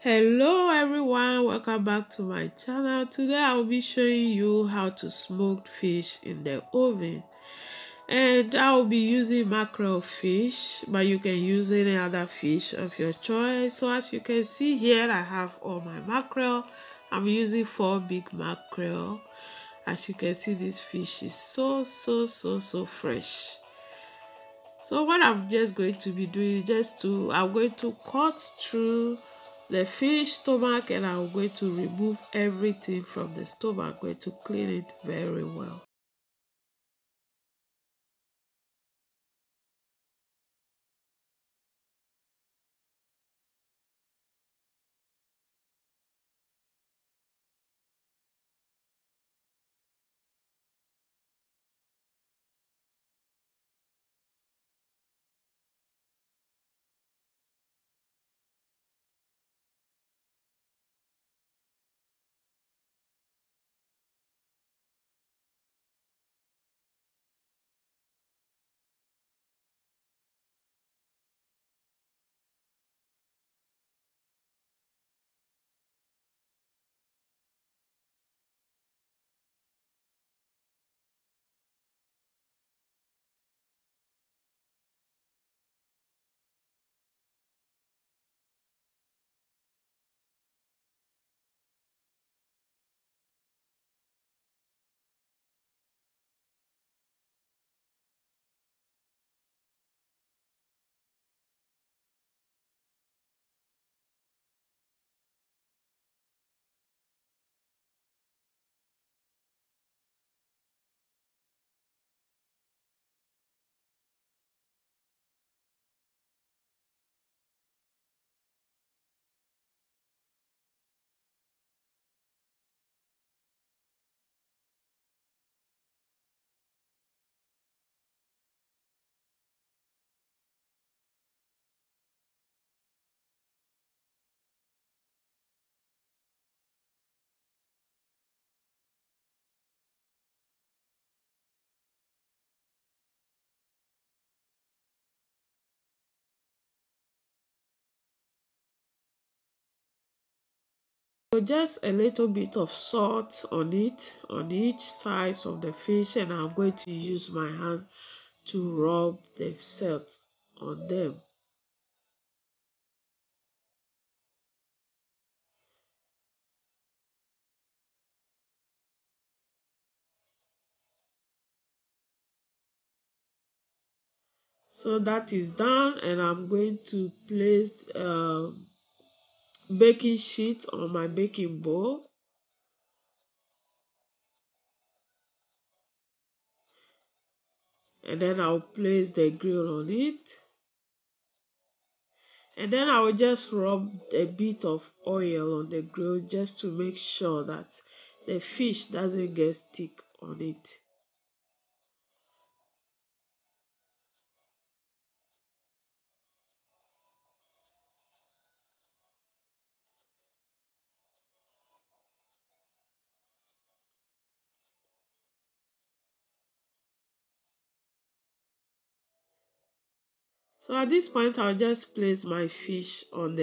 Hello everyone, welcome back to my channel. Today I will be showing you how to smoke fish in the oven, and I will be using mackerel fish, but you can use any other fish of your choice. So as you can see here, I have all my mackerel. I'm using 4 big mackerel. As you can see, this fish is so fresh. So what I'm just going to be doing I'm going to cut through the fish stomach, and I'm going to remove everything from the stomach. I'm going to clean it very well. So just a little bit of salt on it, on each side of the fish, and I'm going to use my hand to rub the salt on them. So that is done, and I'm going to place baking sheet on my baking bowl, and then I'll place the grill on it, and then I will just rub a bit of oil on the grill just to make sure that the fish doesn't get stick on it. So at this point, I'll just place my fish on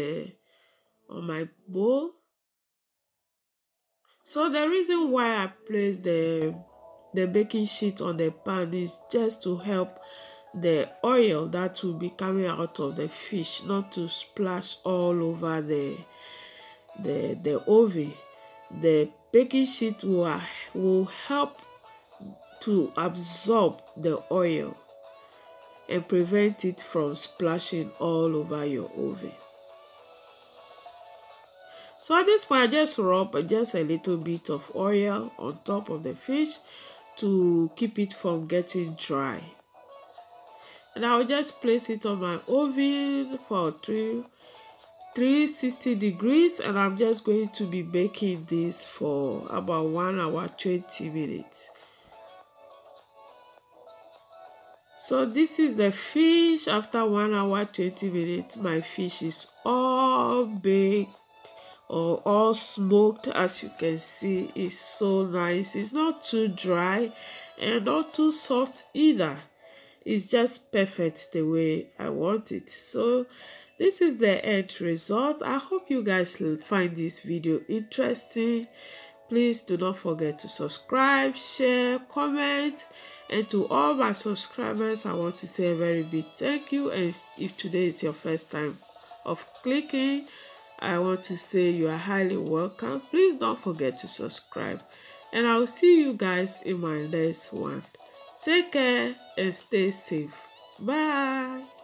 my bowl. So the reason why I place the baking sheet on the pan is just to help the oil that will be coming out of the fish not to splash all over the oven. The baking sheet will help to absorb the oil and prevent it from splashing all over your oven. So at this point, I just rub just a little bit of oil on top of the fish to keep it from getting dry. And I'll just place it on my oven for 360 degrees, and I'm just going to be baking this for about 1 hour 20 minutes. So this is the fish. After 1 hour 20 minutes, my fish is all baked or all smoked. As you can see, it's so nice. It's not too dry and not too soft either. It's just perfect the way I want it. So This is the end result. I hope you guys will find this video interesting. Please do not forget to subscribe, share, comment, and to all my subscribers, I want to say a very big thank you. And if today is your first time of clicking, I want to say you are highly welcome. Please don't forget to subscribe, and I will see you guys in my next one. Take care and stay safe. Bye.